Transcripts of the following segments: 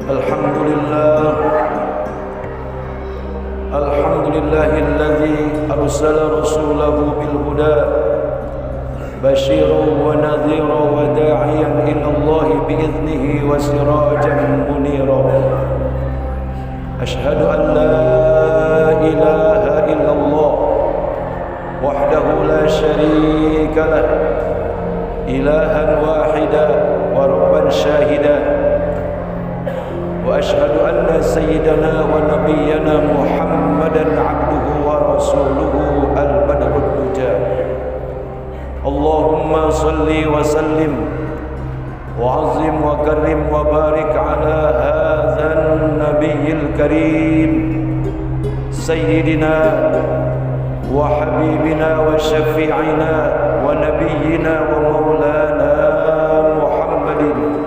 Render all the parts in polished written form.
Alhamdulillahilladzi arsala rasulahu bil huda basyiran wa nadhiran wa da'iyan ila Allah bi idnihi wa sirajan munira. Ashhadu an la ilaha illallah wahdahu la syarika lah, ilahan wahida wa rabban syahida. Wa ashhadu anna sayyidana wa nabiyyana Muhammadan abduhu wa rasuluhu al-badrul duja. Allahumma salli wa sallim wa azim wa karim wa barik ala hadzal nabiyil karim sayyidina wa habibina wa syafi'ina wa nabiyyina wa maulana Muhammadin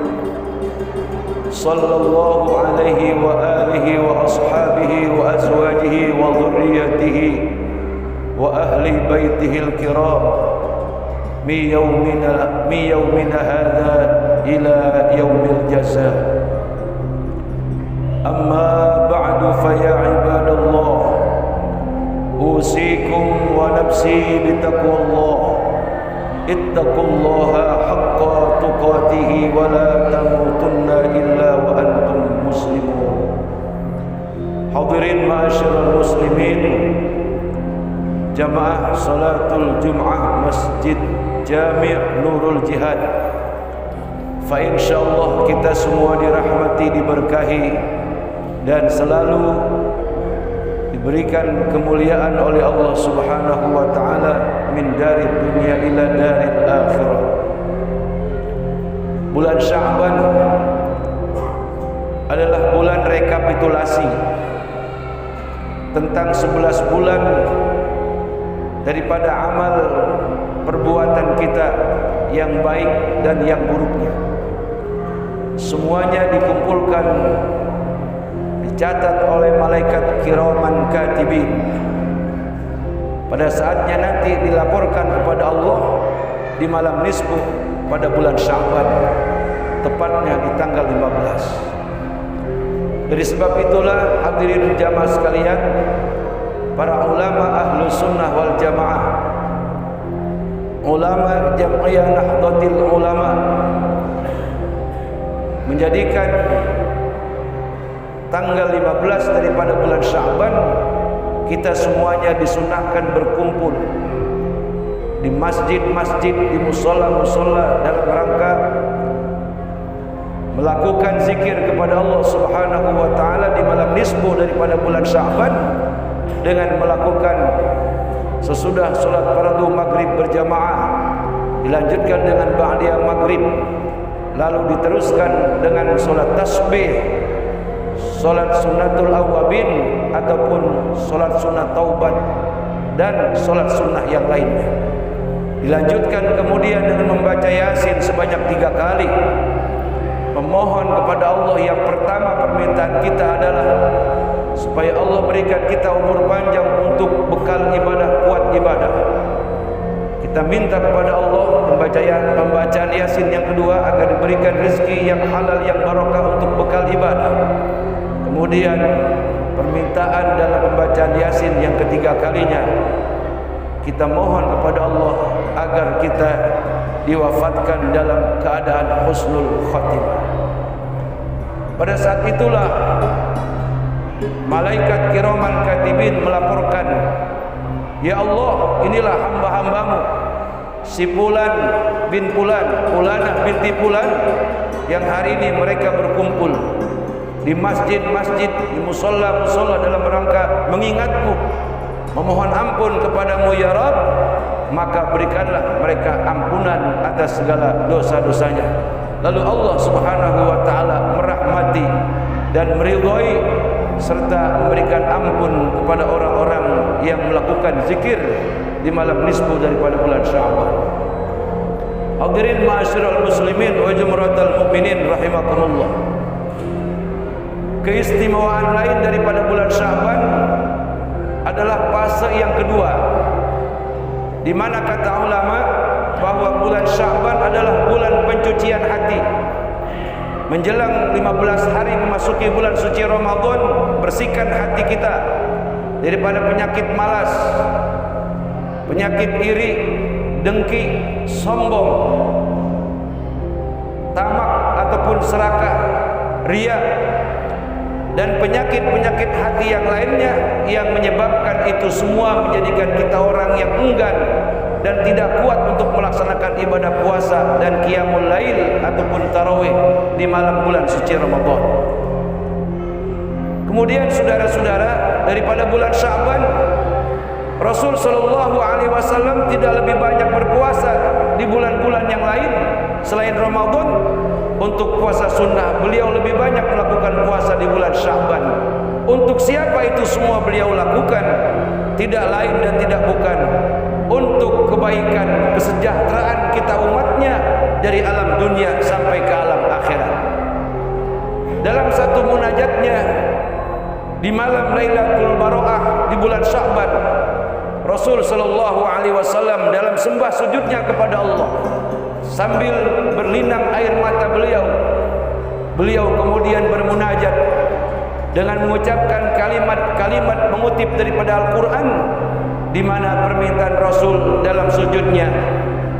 sallallahu alaihi wa alihi wa ashabihi wa azwajihi wa dhurriyyatihi wa ahli baitihil kiram min yawmina hadha ila yaumil jazaa. Amma ba'du fa ya ibadallah, usikum wa nafsi bitaqwallah. Ittaqullaha haqqa tuqatih wa la tamutunna illa wa antum muslimun. Hadirin ma'asyiral muslimin, jamaah salatul Jum'ah Masjid Jami' Nurul Jihad. Fa insyaallah kita semua dirahmati, diberkahi dan selalu diberikan kemuliaan oleh Allah Subhanahu wa taala min dari dunia ila daril akhirah. Bulan Sya'ban adalah bulan rekapitulasi tentang 11 bulan daripada amal perbuatan kita yang baik dan yang buruknya. Semuanya dikumpulkan, dicatat oleh malaikat kiraman katibin. Pada saatnya nanti dilaporkan kepada Allah di malam nisfu pada bulan Sya'ban, tepatnya di tanggal 15. Dari sebab itulah hadirin jamaah sekalian, para ulama ahlu sunnah wal jamaah, ulama Jam'iyah Nahdlatul Ulama, menjadikan tanggal 15 daripada bulan Sya'ban kita semuanya disunahkan berkumpul di masjid-masjid, di musola-musola dalam rangka melakukan zikir kepada Allah Subhanahu wa taala di malam nisfu daripada bulan Sya'ban dengan melakukan sesudah solat fardu maghrib berjamaah, dilanjutkan dengan ba'diyah maghrib, lalu diteruskan dengan solat tasbih, solat sunnatul awabin ataupun solat sunnah taubat dan solat sunnah yang lainnya. Dilanjutkan kemudian dengan membaca Yasin sebanyak 3 kali, memohon kepada Allah. Yang pertama permintaan kita adalah supaya Allah berikan kita umur panjang untuk bekal ibadah, kuat ibadah. Kita minta kepada Allah pembacaan Yasin yang kedua agar diberikan rezeki yang halal, yang barokah untuk bekal ibadah. Kemudian permintaan dalam pembacaan Yasin yang ketiga kalinya, kita mohon kepada Allah agar kita diwafatkan dalam keadaan husnul khatimah. Pada saat itulah malaikat kiraman katibin melaporkan, ya Allah, inilah hamba-hambamu si Fulan bin Fulan, Fulanah binti Fulan, yang hari ini mereka berkumpul di masjid-masjid, di musola-musola dalam rangka mengingatmu, memohon ampun kepadamu ya Rabb, maka berikanlah mereka ampunan atas segala dosa-dosanya. Lalu Allah Subhanahu wa taala merahmati dan meridhai serta memberikan ampun kepada orang-orang yang melakukan zikir di malam nisfu daripada bulan Sya'ban. Hadirin ma'asyiral muslimin wa jumratal mukminin rahimakumullah. Keistimewaan lain daripada bulan Sya'ban adalah fase yang kedua, di mana kata ulama bahwa bulan Sya'ban adalah bulan pencucian hati. menjelang 15 hari memasuki bulan suci Ramadan, bersihkan hati kita daripada penyakit malas, penyakit iri, dengki, sombong, tamak ataupun serakah, riya, dan penyakit-penyakit hati yang lainnya yang menyebabkan itu semua menjadikan kita orang yang enggan dan tidak kuat untuk melaksanakan ibadah puasa dan qiyamul lail ataupun tarawih di malam bulan suci Ramadan. Kemudian saudara-saudara, daripada bulan Sya'ban, Rasul sallallahu alaihi wasallam tidak lebih banyak berpuasa di bulan-bulan yang lain selain Ramadan. Untuk puasa sunnah, beliau lebih banyak melakukan puasa di bulan Sya'ban. Untuk siapa itu semua beliau lakukan? Tidak lain dan tidak bukan untuk kebaikan, kesejahteraan kita umatnya dari alam dunia sampai ke alam akhirat. Dalam satu munajatnya di malam Lailatul Baroah di bulan Sya'ban, Rasul sallallahu alaihi wasallam dalam sembah sujudnya kepada Allah, sambil berlinang air mata beliau kemudian bermunajat dengan mengucapkan kalimat-kalimat mengutip daripada Al-Quran, di mana permintaan Rasul dalam sujudnya,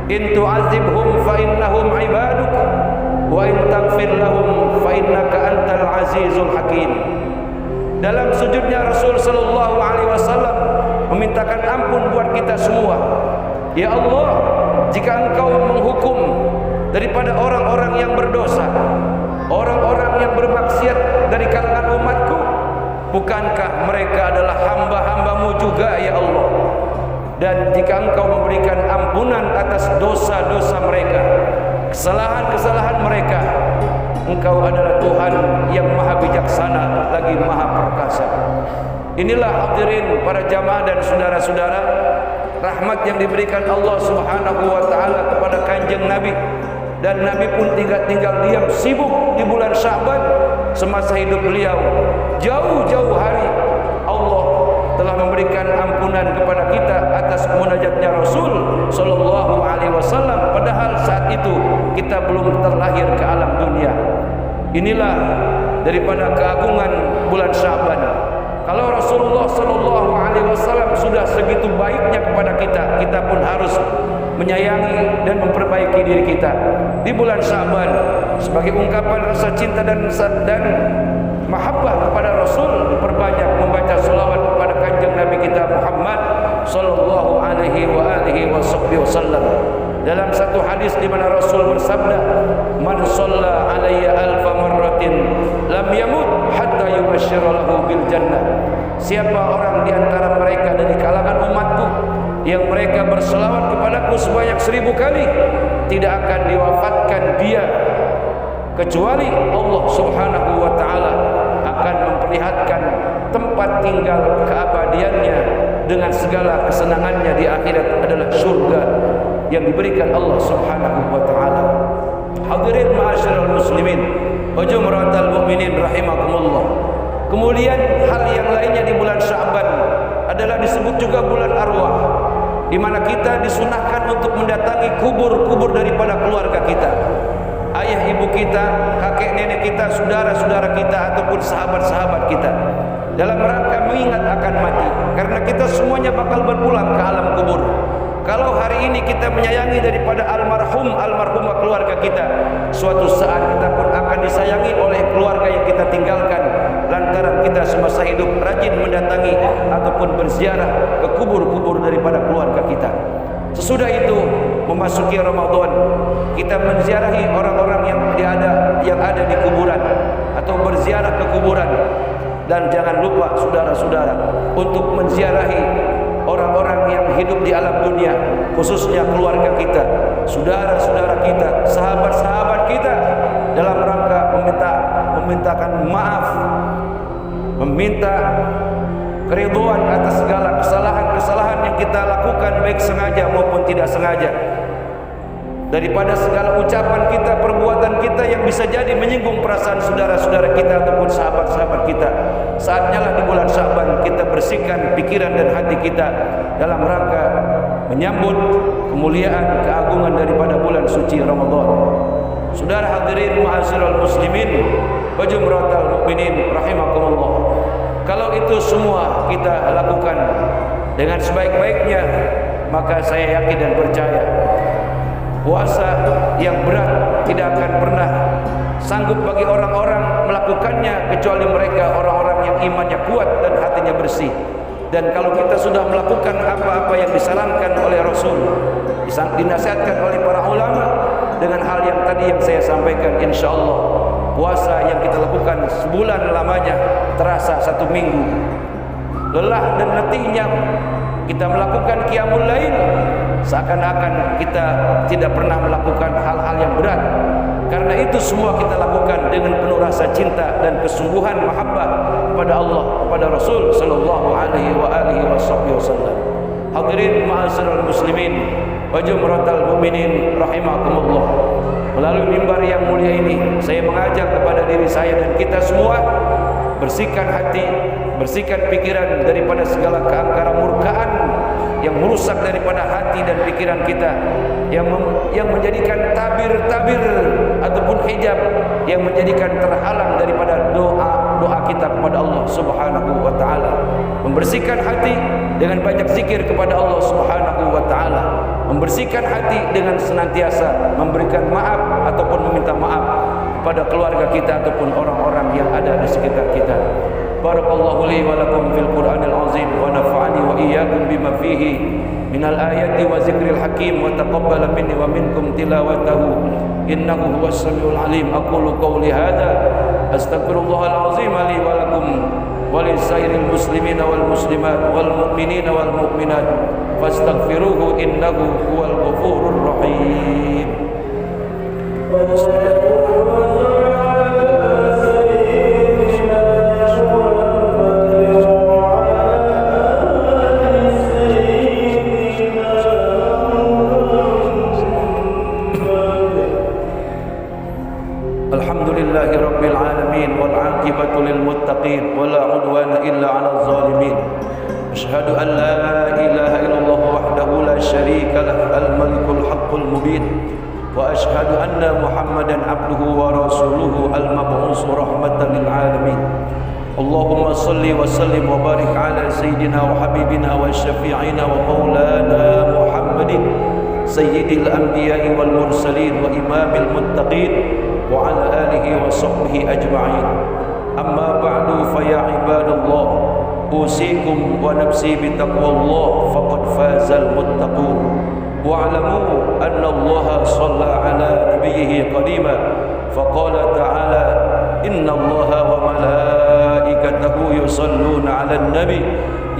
in tu'azibhum fa innahum ibaduk wa in taghfir lahum fa innaka antal azizul hakim. Dalam sujudnya Rasul sallallahu alaihi wasallam memintakan ampun buat kita semua. Ya Allah, jika Engkau menghukum daripada orang-orang yang berdosa, orang-orang yang bermaksiat dari kalangan umatku, bukankah mereka adalah hamba-hambamu juga ya Allah? Dan jika Engkau memberikan ampunan atas dosa-dosa mereka, kesalahan-kesalahan mereka, Engkau adalah Tuhan yang maha bijaksana lagi maha perkasa. Inilah hadirin para jamaah dan saudara-saudara, rahmat yang diberikan Allah Subhanahu wa taala kepada Kanjeng Nabi, dan Nabi pun tinggal diam sibuk di bulan Sya'ban semasa hidup beliau. Jauh-jauh hari Allah telah memberikan ampunan kepada kita atas munajatnya Rasul sallallahu alaihi wasallam, padahal saat itu kita belum terlahir ke alam dunia. Inilah daripada keagungan bulan Sya'ban. Kalau Rasulullah sallallahu alaihi wasallam sudah segitu baiknya kepada kita, kita pun harus menyayangi dan memperbaiki diri kita di bulan Sya'ban sebagai ungkapan rasa cinta dan mahabbah kepada Rasul. Perbanyak membaca selawat kepada Kanjeng Nabi kita Muhammad sallallahu alaihi wasallam. Dalam satu hadis di mana Rasul bersabda, "Man shalla alayya alfa marratin lam yamut hatta yubashshira lahu bil jannah." Siapa orang di antara mereka dari kalangan umatku yang mereka berselawat kepadaku sebanyak 1000 kali, tidak akan diwafatkan dia kecuali Allah Subhanahu wa taala akan memperlihatkan tempat tinggal keabadiannya dengan segala kesenangannya di akhirat adalah surga yang diberikan Allah Subhanahu wa taala. Hadirin ma'asyiral muslimin wa jumratal mu'minin rahimakumullah. Kemudian hal yang lainnya di bulan Sya'ban adalah disebut juga bulan arwah, di mana kita disunahkan untuk mendatangi kubur-kubur daripada keluarga kita, ayah ibu kita, kakek nenek kita, saudara-saudara kita ataupun sahabat-sahabat kita, dalam rangka mengingat akan mati, karena kita semuanya bakal berpulang ke alam kubur. Kalau hari ini kita menyayangi daripada almarhumah keluarga kita, suatu saat kita pun akan disayangi oleh keluarga yang kita tinggalkan lantaran kita semasa hidup rajin mendatangi ataupun berziarah ke kubur-kubur daripada keluarga kita. Sesudah itu memasuki Ramadan, kita menziarahi orang-orang yang ada di kuburan atau berziarah ke kuburan. Dan jangan lupa saudara-saudara untuk menziarahi orang-orang yang hidup di alam dunia, khususnya keluarga kita, saudara-saudara kita, sahabat-sahabat kita, dalam rangka memintakan maaf, meminta keridhaan atas segala kesalahan-kesalahan yang kita lakukan baik sengaja maupun tidak sengaja, daripada segala ucapan kita, perbuatan kita yang bisa jadi menyinggung perasaan saudara-saudara kita ataupun sahabat-sahabat kita. Saatnya lah di bulan Sya'ban kita bersihkan pikiran dan hati kita dalam rangka menyambut kemuliaan, keagungan daripada bulan suci Ramadan. Saudara hadirin ma'asyiral muslimin wa jumratal mukminin rahimakumullah. Kalau itu semua kita lakukan dengan sebaik-baiknya, maka saya yakin dan percaya puasa yang berat tidak akan pernah sanggup bagi orang-orang melakukannya kecuali mereka orang-orang yang imannya kuat dan hatinya bersih. Dan kalau kita sudah melakukan apa-apa yang disarankan oleh Rasul, dinasihatkan oleh para ulama dengan hal yang tadi yang saya sampaikan, insya Allah puasa yang kita lakukan sebulan lamanya terasa 1 minggu. Lelah dan letihnya kita melakukan qiyamul lail, seakan-akan kita tidak pernah melakukan hal-hal yang berat. Karena itu semua kita lakukan dengan penuh rasa cinta dan kesungguhan mahabbah kepada Allah, kepada Rasul sallallahu alaihi wasallam. Hadirin ma'asyiral muslimin wa jumratal mukminin rahimakumullah. Melalui mimbar yang mulia ini, saya mengajak kepada diri saya dan kita semua, bersihkan hati, bersihkan pikiran daripada segala keangkara murkaan yang merusak daripada hati dan pikiran kita, yang menjadikan tabir-tabir ataupun hijab yang menjadikan terhalang daripada doa kita kepada Allah Subhanahu wa taala. Membersihkan hati dengan banyak zikir kepada Allah Subhanahu wa taala. Membersihkan hati dengan senantiasa memberikan maaf ataupun meminta maaf kepada keluarga kita ataupun orang-orang yang ada di sekitar kita. Barakallahu li wa lakum fil Qur'anil azim wa nafa'ani wa iyyakum bima fihi minal ayati wa zikril hakim wa taqabbala minni wa minkum tilawatahu innahu huwas samiul alim. Aqulu qawli hadza astaghfirullahal azim li wa lakum wa lisairil muslimina wal muslimat wal mu'minina wal mu'minat fastaghfiruhu innahu huwal ghafurur rahim. Alhamdulillahi rabbil alamin wal 'aqibatu lil muttaqin wala 'udwana illa 'alal zalimin. Asyhadu an la ilaha illallah wahdahu la syarika lah al malikul haqqul mubin wa asyhadu anna Muhammadan abduhu wa rasuluhu al mab'us rahmatan lil alamin. Allahumma salli wa sallim wa barik ala sayyidina wa habibina wa syafi'ina wa maulana Muhammadin sayyidil anbiya'i wal mursalin wa imamil muttaqin wa ala alihi wa sahbihi ajma'in. Amma ba'du fa ya ibadallah, usikum wa nafsi bi taqwallah faqad fazal muttaqun. Wa'lamu anna Allah shalla ala nabiyhi qadima faqala ta'ala inna Allah wa malaikatahu yusalluna 'alan nabi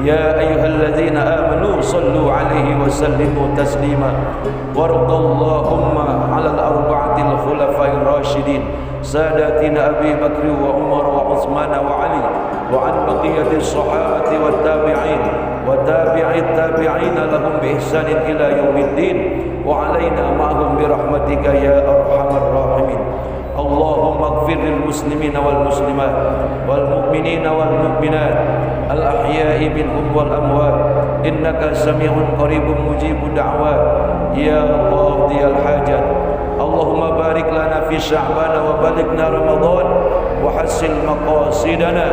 ya ayyuhalladzina amanu sallu 'alaihi wa sallimu taslima. Wardallahumma 'alal arba'atil khulafa'ir rasyidin sadatina Abi Bakr wa Umar wa Utsman wa Ali wa an baqiyatis sahabati wat tabi'in wa tabi'it tabi'in lahum bi ihsanin ila yaumiddin wa 'alaina ma'hum bi rahmatika ya arhamar rahimin. Allahumma ighfir lil muslimina wal muslimat wal mu'minina wal mu'minat al ahya'i minhum wal amwat innaka sami'un qaribun mujibud da'wat ya qadiyal hajat. Allahumma barik lana fi sya'ban wa balighna ramadan wa hassil maqasidana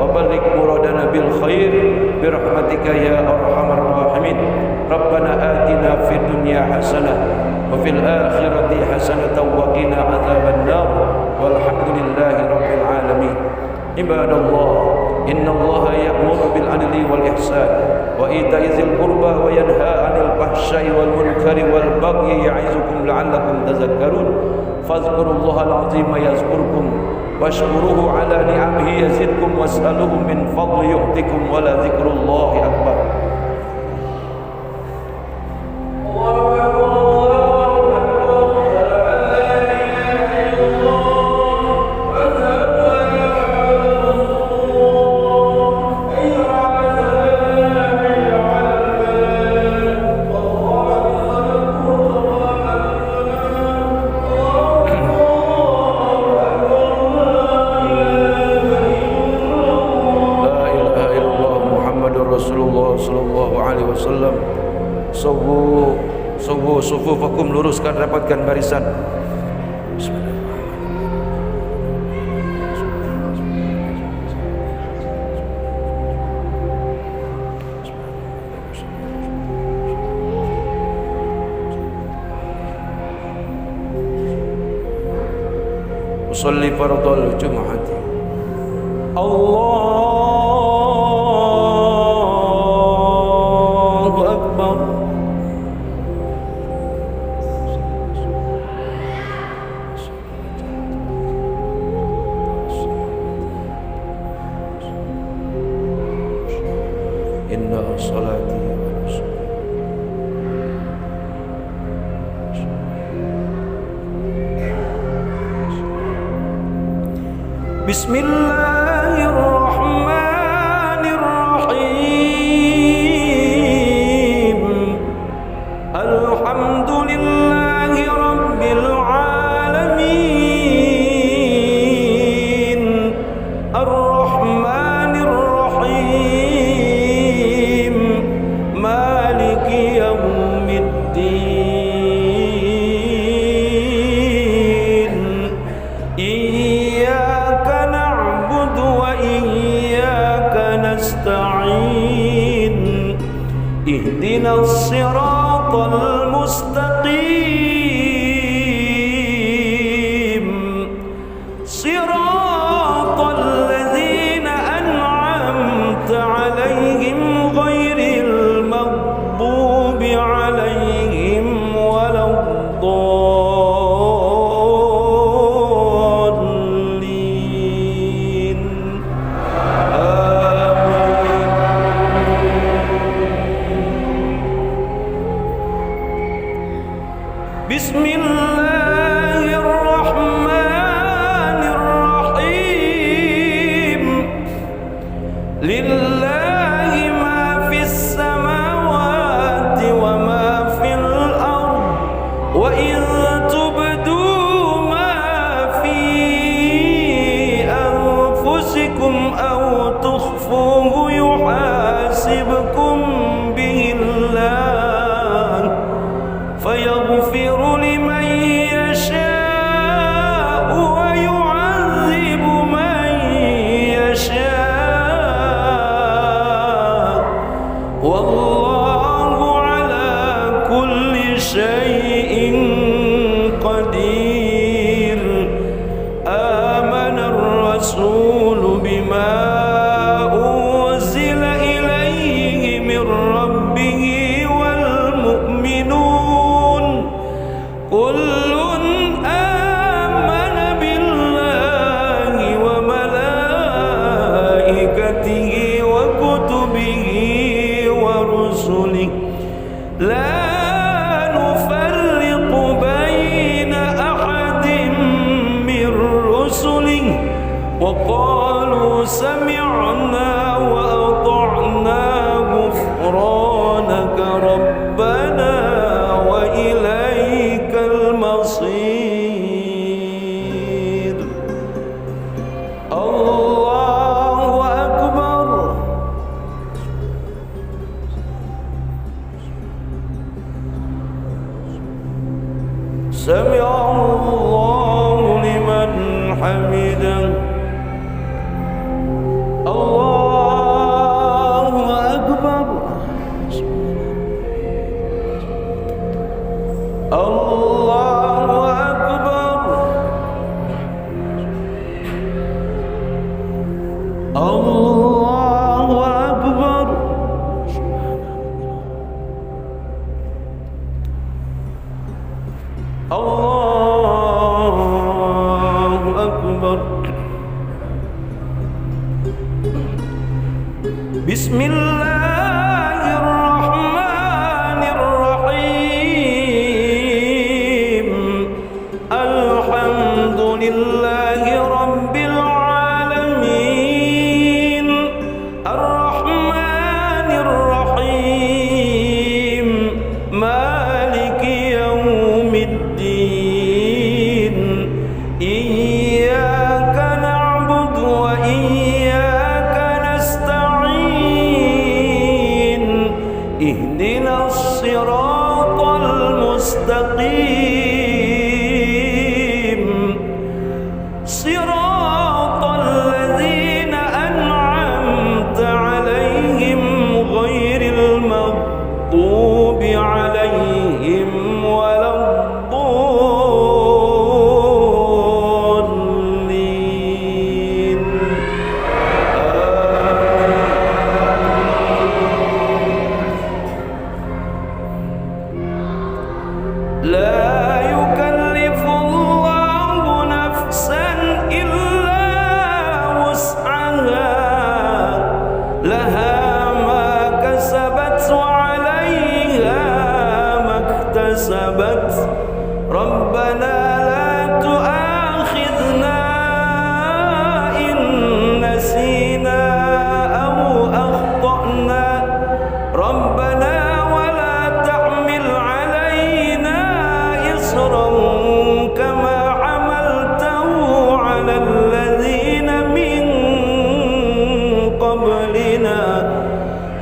wa baligh muradana bil khair bi rahmatika ya arhamar rahimin. Rabbana atina fid dunya hasanah wa fil akhirati hasanatan wa qina adzaban nar walhamdulillahi rabbil alamin. Ibadallah, innallaha ya'muru bil adli wal ihsan wa ita'i dzil qurba wa yanha 'anil fahsya'i wal munkari wal bagyi ya'izukum la'allakum tadhakkarun. Fadhkurullahal 'azima yazkurkum washkuruhu 'ala ni'amihi yazidkum was'aluhu min fadli yu'tikum wa la dzikrullahi akbar. Sufufakum, luruskan, rapatkan barisan. musalli fardhul jumu'ati. Allahu akbar. Inna salati wa nusuki. Bismillahirrahmanirrahim. Alhamdulillahi rabbil alamin. Ar-Rahmanir Rahim. Maliki yaumiddin. Iyyaka na'budu wa iyyaka nasta'in. Ihdinas siratal mustaqim. Siratal ladzina an'amta 'alaihim ghairil maghdubi 'alaihim waladdallin. Amin. Bismillahirrahmanirrahim. Lillahi ma fis samawati wa ma fil ard. Wa in tubdu ma fi anfusikum aw tukhfuhu yuhasibkum bihillah. Fayaghfiru liman yasha'u wa yu'adzibu man yasha'. Wallahu ala kulli syai'in qadir. Amana ar-rasulu bima unzila ilayhi min rabbih wal mu'minun. Kullun amana billahi wa malaikatihi wa kutubihi wa rusulihi la nufarriqu baina ahadin min rusulihi wa qalu sami'na wa ata'na ghufranaka rabbana wa ilaikal masir. Allahu akbar. Sami'allahu liman hamidah. Allahu akbar. Allahu akbar. Allahu akbar. Allahu akbar. Bismillahirrahmanirrahim. Alhamdulillahi rabbil alamin. Ar-Rahmanir Rahim. Maliki yaumiddin. Iyyaka na'budu wa iyyaka nasta'in. Ihdinas siratal mustaqim. Siratal ladzina an'amta 'alaihim ghairil maghdubi 'alaihim waladdallin. قبلنا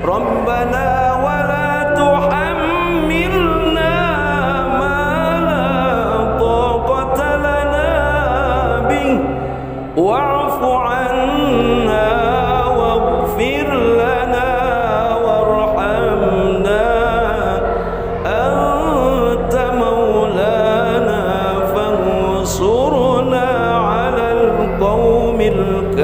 ربنا ولا تحملنا ما لا طاقة لنا به واعف عنا واغفر لنا وارحمنا أنت مولانا فانصرنا على القوم الكافرين.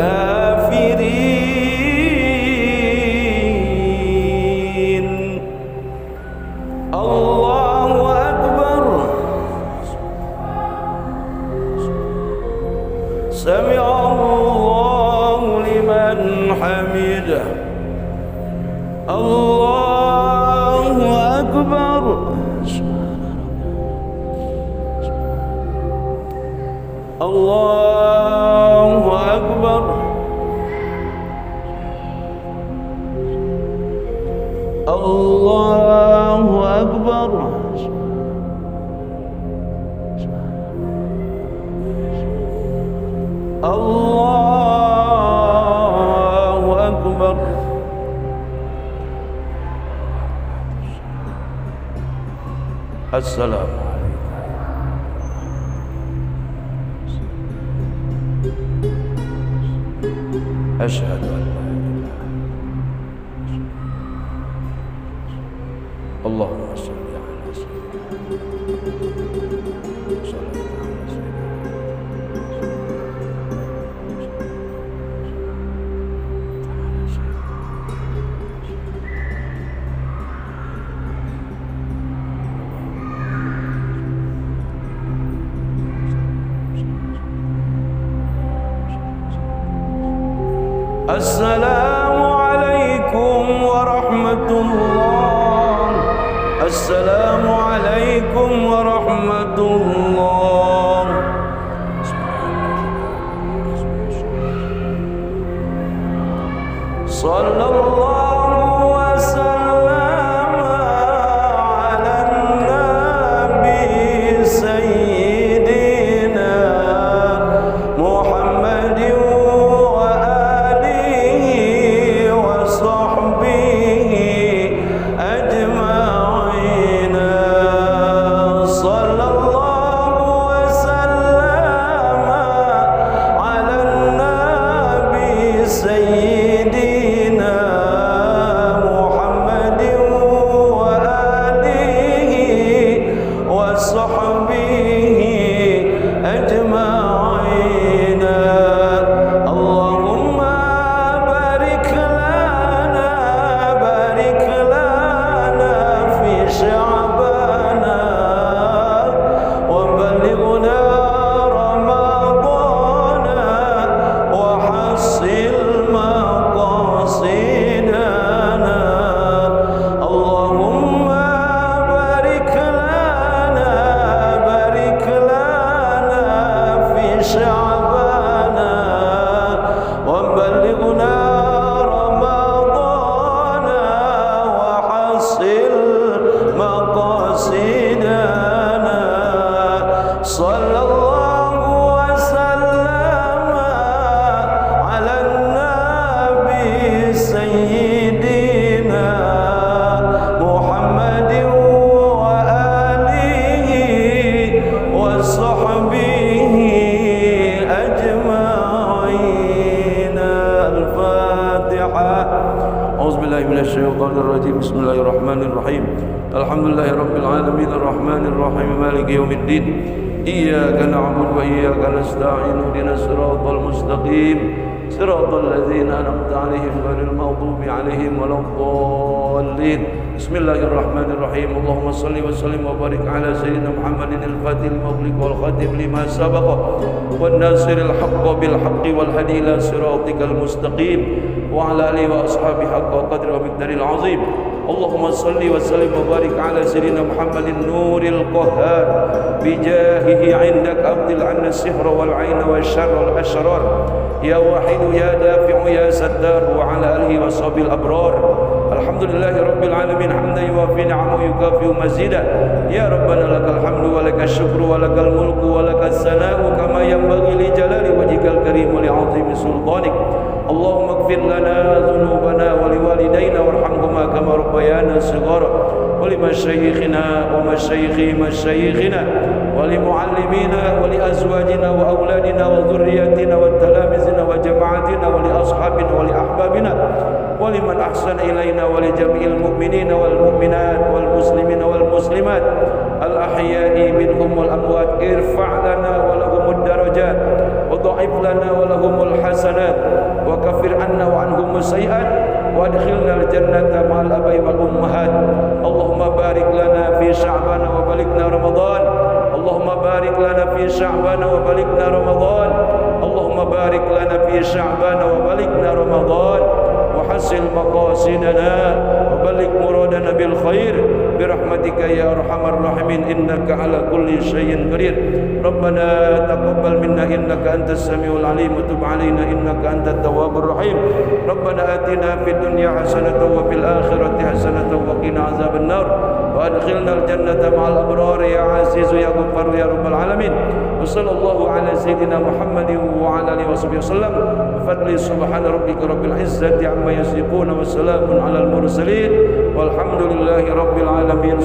الله أكبر. سمع الله لمن حمده. الله أكبر. الله أكبر. الله أكبر. الله أكبر. السلام أشهد أن لا إله إلا الله. اللهم صل على سيدنا السلام عليكم ورحمة الله. السلام عليكم ورحمة الله. صلى الله وسلم على النبي سيدنا محمد Bismillahirrahmanirrahim. Alhamdulillahirabbil alamin arrahmanir rahim maliki yaumiddin. Iyyaka na'budu wa iyyaka nasta'in ihdinas siratal mustaqim siratal ladzina an'amta 'alaihim ghairil maghdubi 'alaihim waladdallin. Bismillahirrahmanirrahim. Allahumma shalli wa sallim wa barik ala sayyidina Muhammadin al-fatihil maghliq wal khatim lima sabaqa wan nasiril haqqi bil haqqi wal hadi ila siratikal mustaqim wa ala alihi wa ashabihi haqqa qadri wa miqdaril azim. Allahumma salli wa sallim wa barik ala sayyidina Muhammadin nuril qahhar bijahihi 'indak abdil anna sihra wal 'aina wasyarra wal ashrar يا واحد يا دافع يا ستار وعلى آله وصحبه الأبرار. الحمد لله رب العالمين حمدا يوافي نعمه يكافئ مزيدا. يا ربنا لك الحمد ولك الشكر ولك الملك ولك الثناء كما ينبغي لجلال وجهك الكريم ولعظيم سلطانك. اللهم اغفر لنا ذنوبنا ولوالدينا وارحمهما كما ربيانا صغارا، ولمشايخنا ومشايخ مشايخنا ولمعلمينا ولأزواجنا وأولادنا وذرياتنا والتلامذنا وجماعتنا ولأصحابنا ولأحبابنا ولمن أحسن إلينا ولجميع المؤمنين والمؤمنات والمسلمين والمسلمات الأحياء منهم والأموات. ارفع لنا ولهم الدرجات وضعف لنا ولهم الحسنات وكفر عنا وعنهم السيئات وادخلنا الجنة مع الآباء والأمهات. اللهم بارك لنا في شعبنا وبلغنا رمضان. اللهم بارك لنا في شعبنا وبلغنا رمضان. اللهم بارك لنا في شعبنا وبلغنا رمضان وحسن مقاصدنا وبلغ مرادنا بالخير برحمتك يا أرحم الراحمين إنك على كل شيء قدير. ربنا تقبل منا إنك أنت السميع العليم وتب علينا إنك أنت التواب الرحيم. ربنا آتنا في الدنيا حسنة وفي الآخرة حسنة وقنا عذاب النار وأدخلنا الجنة مع الأبرار يا عزيز يا غفار يا رب العالمين. وصلى الله على سيدنا محمد وعلى آله وصحبه وسلم. بفضل سبحان ربك رب العزة عما يصفون وسلام على المرسلين والحمد لله رب العالمين.